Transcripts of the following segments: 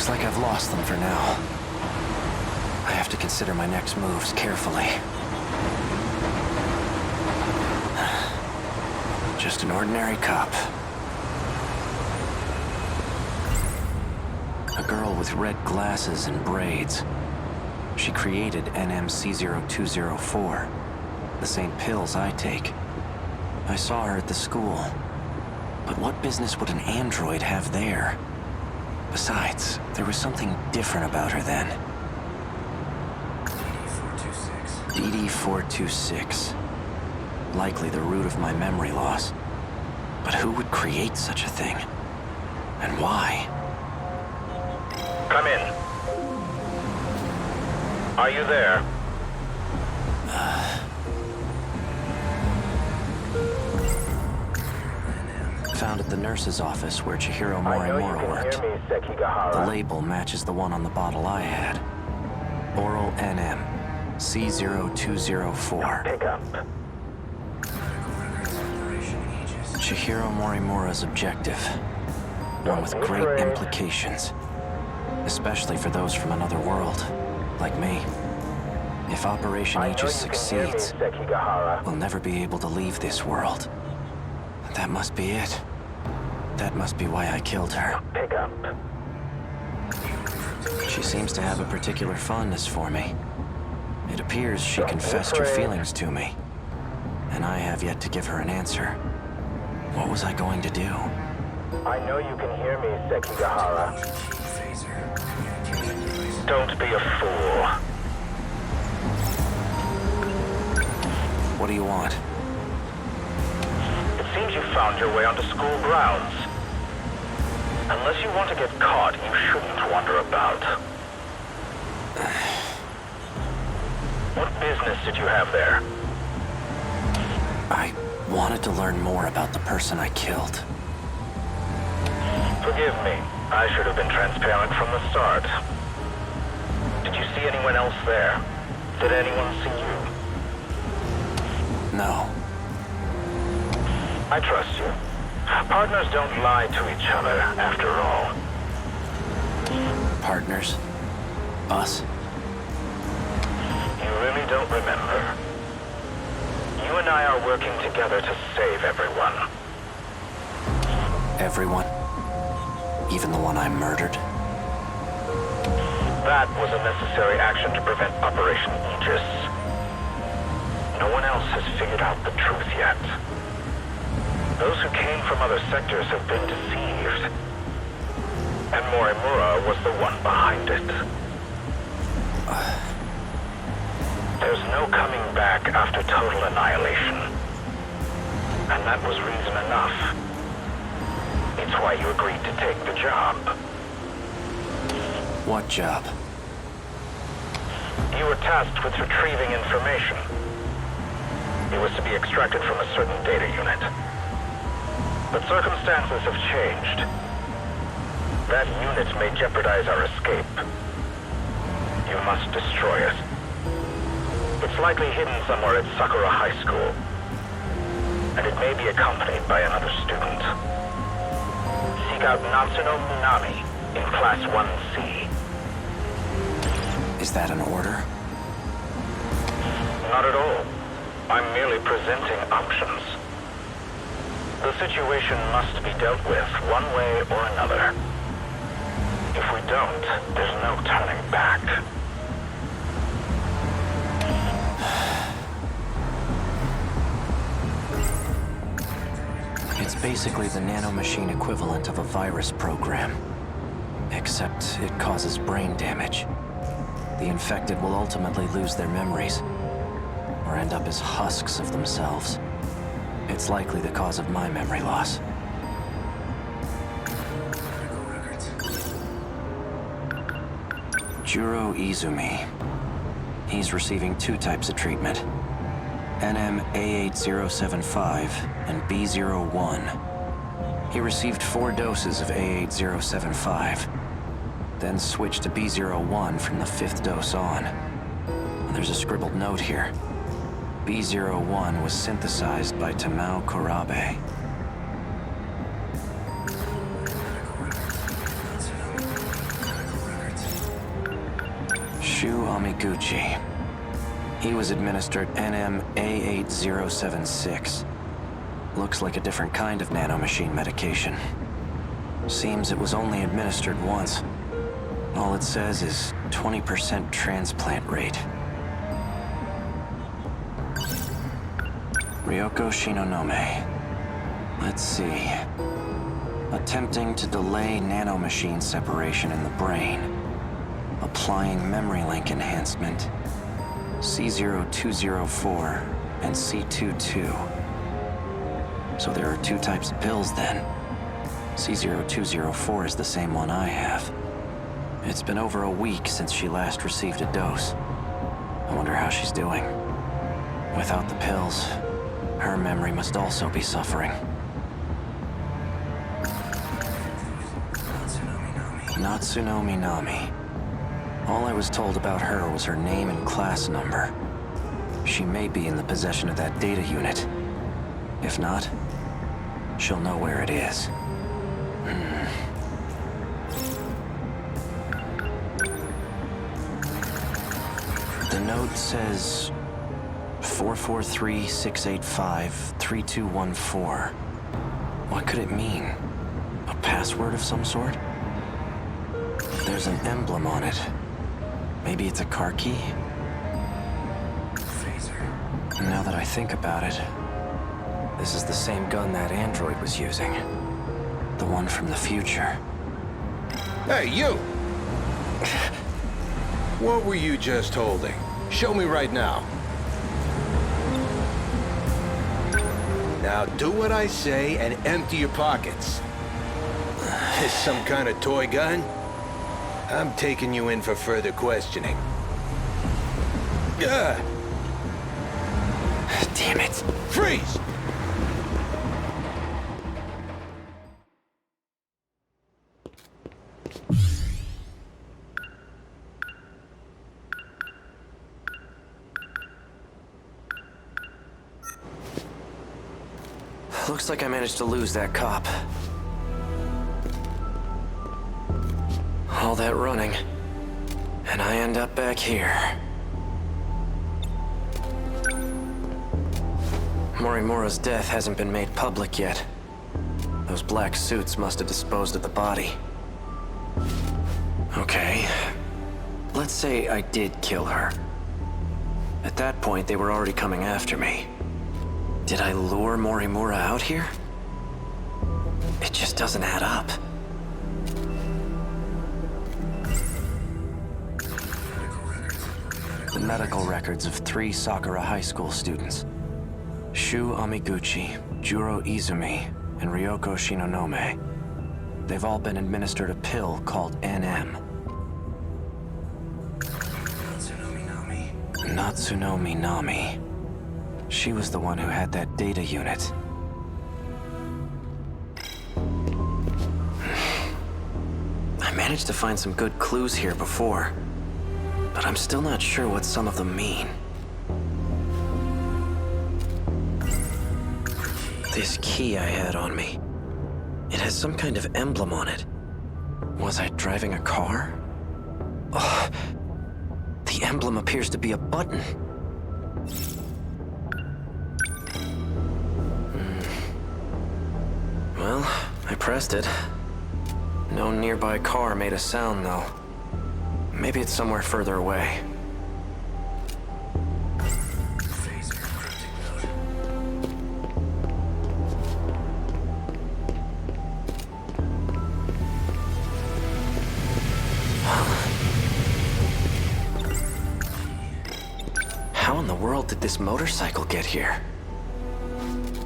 Looks like I've lost them for now. I have to consider my next moves carefully. Just an ordinary cop. A girl with red glasses and braids. She created NMC0204, the same pills I take. I saw her at the school. But what business would an android have there? Besides, there was something different about her then. DD426. Likely the root of my memory loss. But who would create such a thing? And why? Come in. Are you there? Found at the nurse's office where Chihiro I know you Morimura can worked. hear me, Sekigahara. The label matches the one on the bottle I had. Oral NM C0204. Pick up. Chihiro Morimura's objective. One with great implications. Especially for those from another world, like me. If Operation Aegis succeeds, Sekigahara. we'll never be able to leave this world. That must be it. That must be why I killed her. Pick up. She seems to have a particular fondness for me. It appears she confessed her feelings to me. And I have yet to give her an answer. What was I going to do? I know you can hear me, Sekigahara. Don't be a fool. What do you want? It seems you found your way onto school grounds. Unless you want to get caught, you shouldn't wander about. What business did you have there? I wanted to learn more about the person I killed. Forgive me. I should have been transparent from the start. Did you see anyone else there? Did anyone see you? No. I trust you. Partners don't lie to each other, after all. Partners? Us? You really don't remember. You and I are working together to save everyone. Everyone? Even the one I murdered? That was a necessary action to prevent Operation Aegis. No one else has figured out the truth yet. Those who came from other sectors have been deceived. And Morimura was the one behind it. There's no coming back after total annihilation. And that was reason enough. It's why you agreed to take the job. What job? You were tasked with retrieving information. It was to be extracted from a certain data unit. But circumstances have changed. That unit may jeopardize our escape. You must destroy it. It's likely hidden somewhere at Sakura High School. And it may be accompanied by another student. Seek out Natsuno Minami in Class 1C. Is that an order? Not at all. I'm merely presenting options. The situation must be dealt with one way or another. If we don't, there's no turning back. It's basically the nanomachine equivalent of a virus program. Except it causes brain damage. The infected will ultimately lose their memories, or end up as husks of themselves. It's likely the cause of my memory loss. Juro Izumi. He's receiving 2 types of treatment. NM-A8075 and B01. He received 4 doses of A8075, then switched to B01 from the 5th dose on. There's a scribbled note here. B01 was synthesized by Tamao Korabe. Amiguchi. He was administered NM-A8076. Looks like a different kind of nanomachine medication. Seems it was only administered once. All it says is 20% transplant rate. Ryoko Shinonome. Let's see. Attempting to delay nanomachine separation in the brain. Applying memory link enhancement. C0204 and C22. So there are two types of pills then. C0204 is the same one I have. It's been over a week since she last received a dose. I wonder how she's doing. Without the pills, her memory must also be suffering. Natsuno Minami. All I was told about her was her name and class number. She may be in the possession of that data unit. If not, she'll know where it is. The note says 443-685-3214. What could it mean? A password of some sort? There's an emblem on it. Maybe it's a car key? Now that I think about it, this is the same gun that android was using. The one from the future. Hey, you! What were you just holding? Show me right now. Now do what I say and empty your pockets. This some kind of toy gun? I'm taking you in for further questioning. Damn it. Freeze! Looks like I managed to lose that cop. All that running, and I end up back here. Morimura's death hasn't been made public yet. Those black suits must have disposed of the body. Okay. Let's say I did kill her. At that point, they were already coming after me. Did I lure Morimura out here? It just doesn't add up. The medical records of 3 Sakura High School students. Shu Amiguchi, Juro Izumi, and Ryoko Shinonome. They've all been administered a pill called NM. Natsuno Minami. She was the one who had that data unit. I managed to find some good clues here before, but I'm still not sure what some of them mean. This key I had on me, it has some kind of emblem on it. Was I driving a car? Oh, the emblem appears to be a button. Well, I pressed it. No nearby car made a sound, though. Maybe it's somewhere further away. How in the world did this motorcycle get here?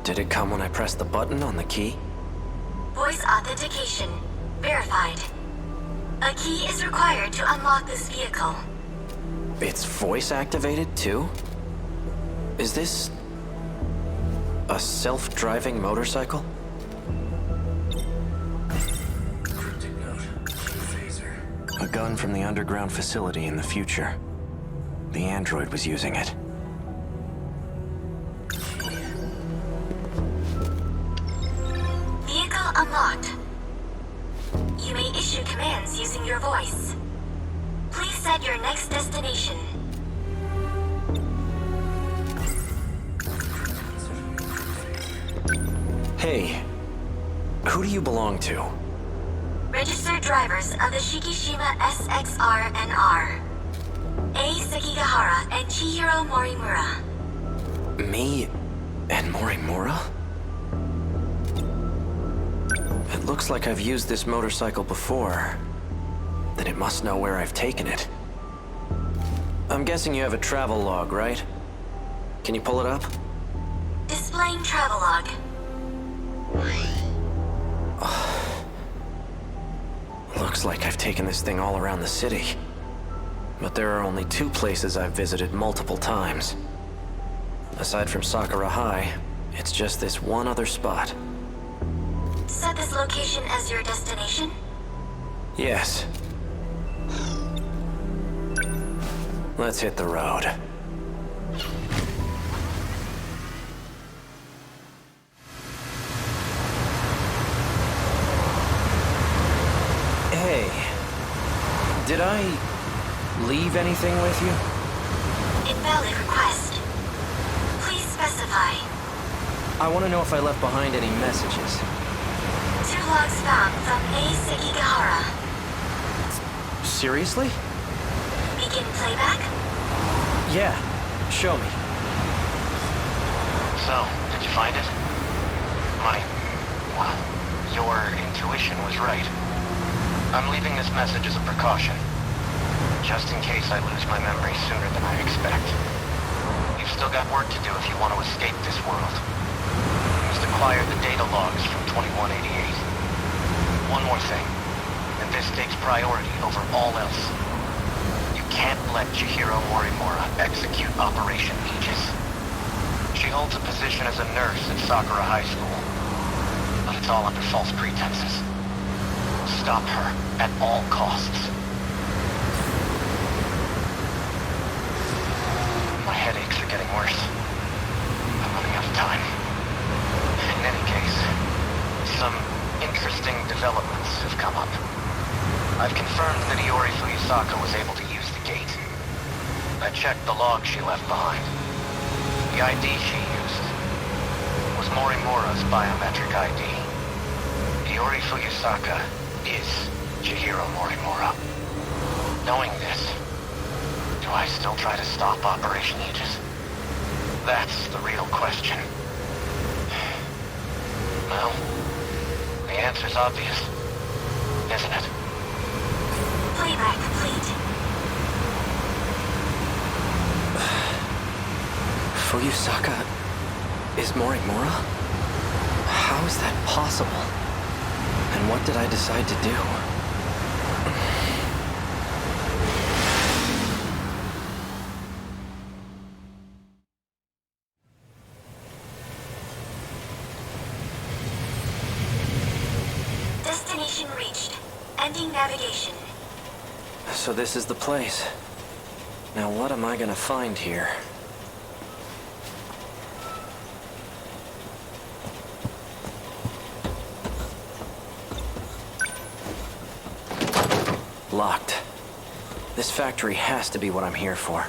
Did it come when I pressed the button on the key? Voice authentication verified. A key is required to unlock this vehicle. It's voice activated too? Is this a self-driving motorcycle? A gun from the underground facility in the future. The android was using it. Vehicle unlocked. You may issue commands using your voice. Please set your next destination. Hey, who do you belong to? Registered drivers of the Shikishima SXR-NR. A. Sekigahara and Chihiro Morimura. Me and Morimura? It looks like I've used this motorcycle before. Then it must know where I've taken it. I'm guessing you have a travel log, right? Can you pull it up? Displaying travelogue. Looks like I've taken this thing all around the city. But there are only 2 places I've visited multiple times. Aside from Sakura High, it's just this one other spot. Set this location as your destination? Yes. Let's hit the road. Hey, did I leave anything with you? Invalid request. Please specify. I want to know if I left behind any messages. 2 logs found from A. Sekigahara. Seriously? Begin playback? Yeah, show me. So, did you find it? Well, your intuition was right. I'm leaving this message as a precaution. Just in case I lose my memory sooner than I expect. You've still got work to do if you want to escape this world. You must acquire the data logs from 2188. One more thing, and this takes priority over all else. You can't let Chihiro Morimura execute Operation Aegis. She holds a position as a nurse at Sakura High School, but it's all under false pretenses. Stop her at all costs. My headaches are getting worse. I'm running out of time. In any case, some interesting developments have come up. I've confirmed that Iori Fuyusaka was able to use the gate. I checked the log she left behind. The ID she used was Morimura's biometric ID. Iori Fuyusaka is Chihiro Morimura. Knowing this, do I still try to stop Operation Aegis? That's the real question. Well, the answer's obvious, isn't it? Playback complete. Fuyusaka is Morimura? How is that possible? And what did I decide to do? Destination reached. Ending navigation. So this is the place. Now what am I gonna find here? Locked. This factory has to be what I'm here for.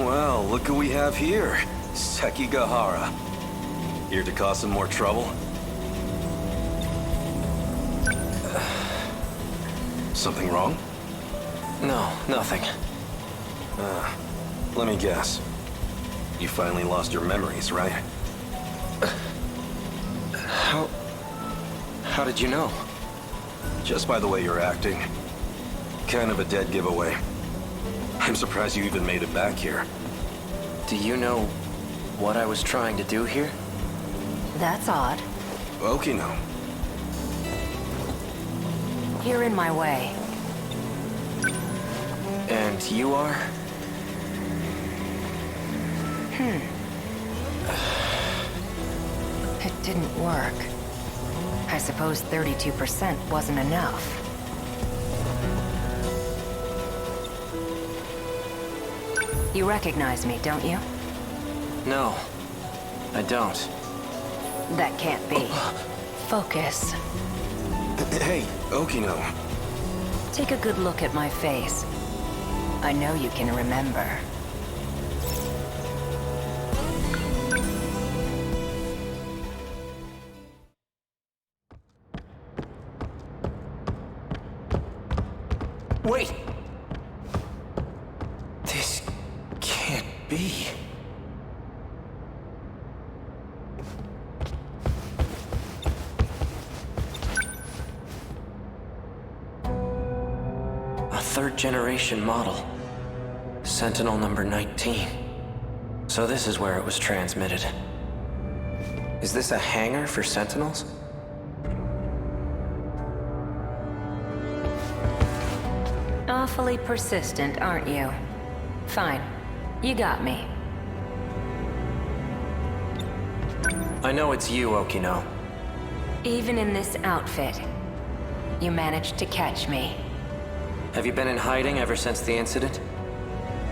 Well, look who we have here. Sekigahara. Here to cause some more trouble? Something wrong? No, nothing. Let me guess. You finally lost your memories, right? How did you know? Just by the way you're acting. Kind of a dead giveaway. I'm surprised you even made it back here. Do you know what I was trying to do here? That's odd. Okay, no. You're in my way. And you are? It didn't work. I suppose 32% wasn't enough. You recognize me, don't you? No, I don't. That can't be. Focus. Hey, Okino. Take a good look at my face. I know you can remember. Wait! This can't be. A third-generation model. Sentinel number 19. So this is where it was transmitted. Is this a hangar for Sentinels? Awfully persistent, aren't you? Fine. You got me. I know it's you, Okino. Even in this outfit, you managed to catch me. Have you been in hiding ever since the incident?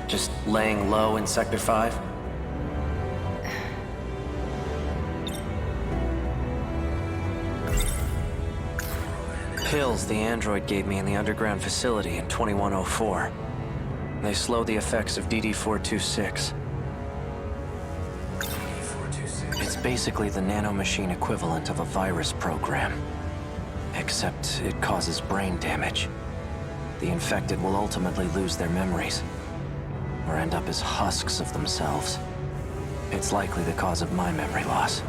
Just laying low in Sector 5? Pills the android gave me in the underground facility in 2104. They slow the effects of DD-426. It's basically the nanomachine equivalent of a virus program. Except it causes brain damage. The infected will ultimately lose their memories, or end up as husks of themselves. It's likely the cause of my memory loss.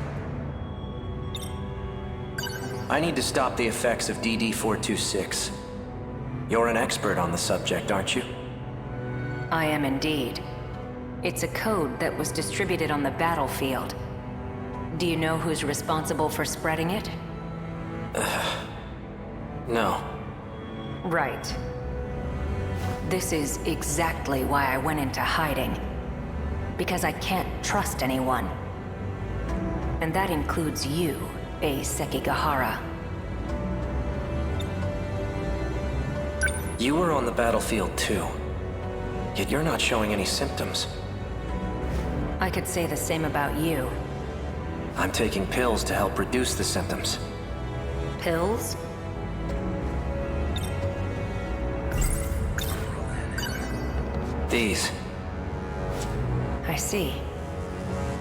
I need to stop the effects of DD-426. You're an expert on the subject, aren't you? I am indeed. It's a code that was distributed on the battlefield. Do you know who's responsible for spreading it? No. Right. This is exactly why I went into hiding. Because I can't trust anyone. And that includes you, a Sekigahara. You were on the battlefield too. Yet you're not showing any symptoms. I could say the same about you. I'm taking pills to help reduce the symptoms. Pills? These. I see.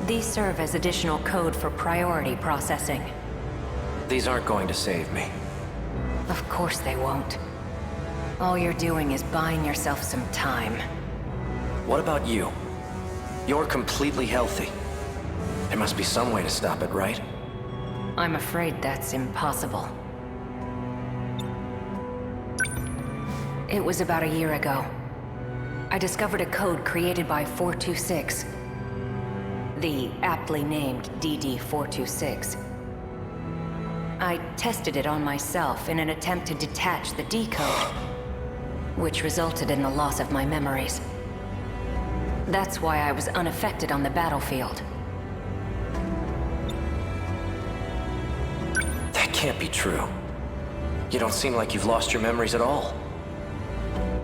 These serve as additional code for priority processing. These aren't going to save me. Of course they won't. All you're doing is buying yourself some time. What about you? You're completely healthy. There must be some way to stop it, right? I'm afraid that's impossible. It was about a year ago. I discovered a code created by 426. The aptly named DD-426. I tested it on myself in an attempt to detach the decode, which resulted in the loss of my memories. That's why I was unaffected on the battlefield. That can't be true. You don't seem like you've lost your memories at all.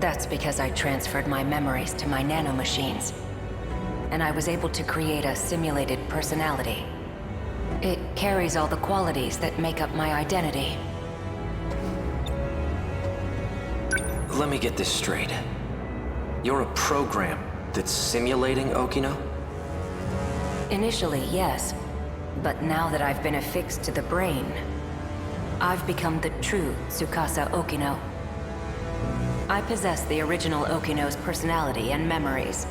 That's because I transferred my memories to my nanomachines. And I was able to create a simulated personality. It carries all the qualities that make up my identity. Let me get this straight. You're a program that's simulating Okino? Initially, yes. But now that I've been affixed to the brain, I've become the true Tsukasa Okino. I possess the original Okino's personality and memories.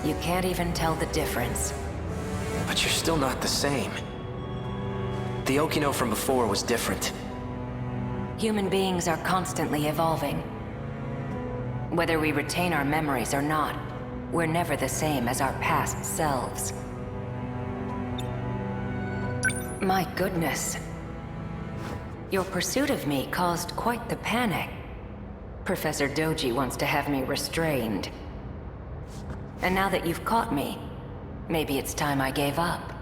You can't even tell the difference. But you're still not the same. The Okino from before was different. Human beings are constantly evolving. Whether we retain our memories or not, we're never the same as our past selves. My goodness. Your pursuit of me caused quite the panic. Professor Doji wants to have me restrained. And now that you've caught me, maybe it's time I gave up.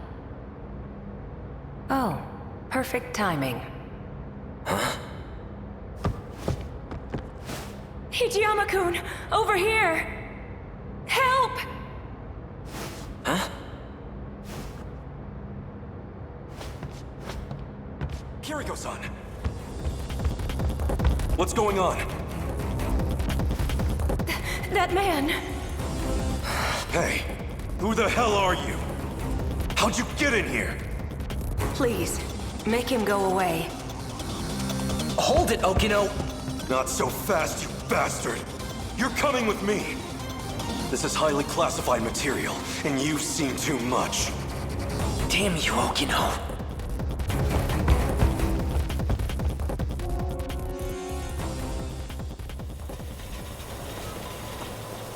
Oh, perfect timing. Huh? Hijiyama-kun! Over here! Help! Huh? Kiriko-san! What's going on? That man! Hey, who the hell are you? How'd you get in here? Please, make him go away. Hold it, Okino! Not so fast, you bastard! You're coming with me! This is highly classified material, and you've seen too much. Damn you, Okino!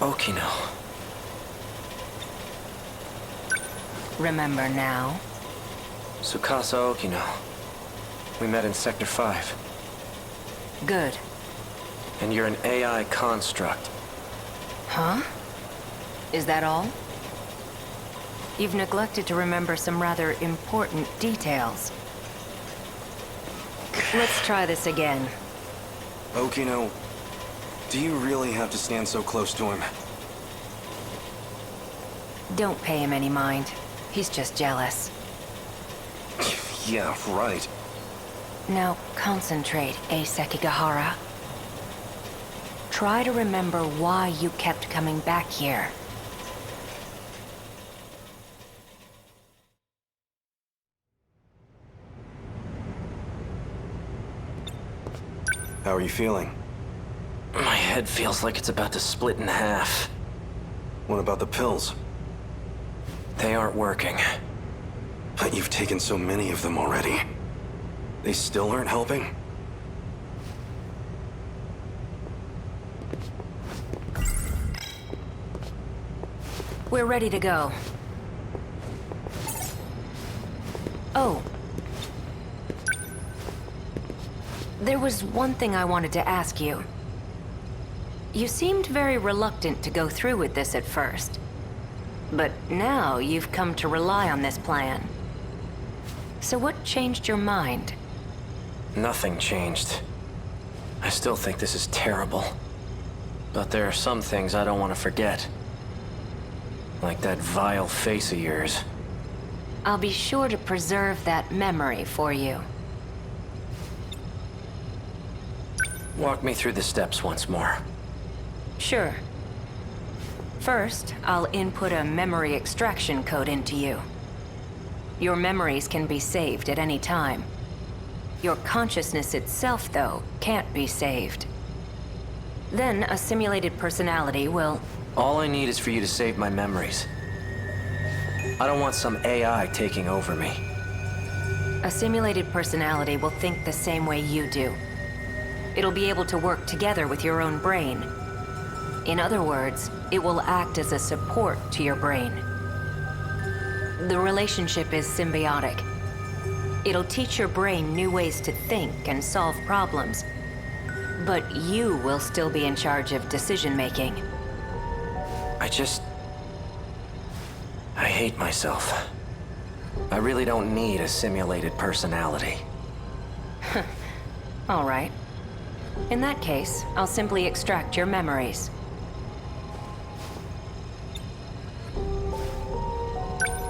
Okino. Remember now? Tsukasa Okino. We met in Sector 5. Good. And you're an AI construct. Huh? Is that all? You've neglected to remember some rather important details. Let's try this again. Okino, do you really have to stand so close to him? Don't pay him any mind. He's just jealous. Yeah, right. Now concentrate, Sekigahara. Try to remember why you kept coming back here. How are you feeling? My head feels like it's about to split in half. What about the pills? They aren't working. But you've taken so many of them already. They still aren't helping? We're ready to go. Oh. There was one thing I wanted to ask you. You seemed very reluctant to go through with this at first. But now you've come to rely on this plan. So what changed your mind? Nothing changed. I still think this is terrible. But there are some things I don't want to forget. Like that vile face of yours. I'll be sure to preserve that memory for you. Walk me through the steps once more. Sure. First, I'll input a memory extraction code into you. Your memories can be saved at any time. Your consciousness itself, though, can't be saved. Then a simulated personality will... All I need is for you to save my memories. I don't want some AI taking over me. A simulated personality will think the same way you do. It'll be able to work together with your own brain. In other words, it will act as a support to your brain. The relationship is symbiotic. It'll teach your brain new ways to think and solve problems. But you will still be in charge of decision-making. I hate myself. I really don't need a simulated personality. All right. In that case, I'll simply extract your memories.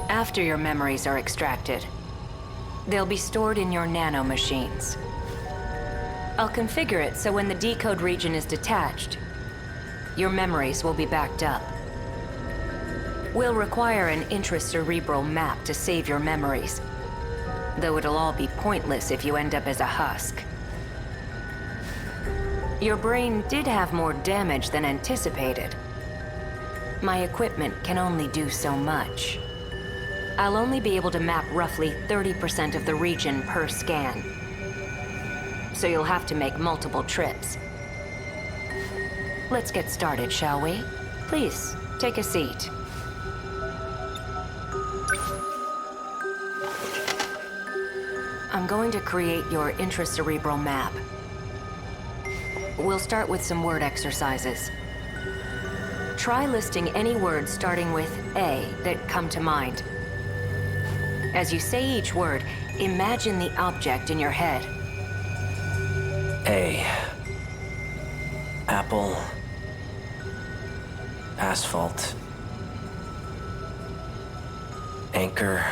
After your memories are extracted, they'll be stored in your nanomachines. I'll configure it so when the decode region is detached, your memories will be backed up. We'll require an intracerebral map to save your memories, though it'll all be pointless if you end up as a husk. Your brain did have more damage than anticipated. My equipment can only do so much. I'll only be able to map roughly 30% of the region per scan. So you'll have to make multiple trips. Let's get started, shall we? Please, take a seat. I'm going to create your intracerebral map. We'll start with some word exercises. Try listing any words starting with A that come to mind. As you say each word, imagine the object in your head. A. Apple. Asphalt. Anchor.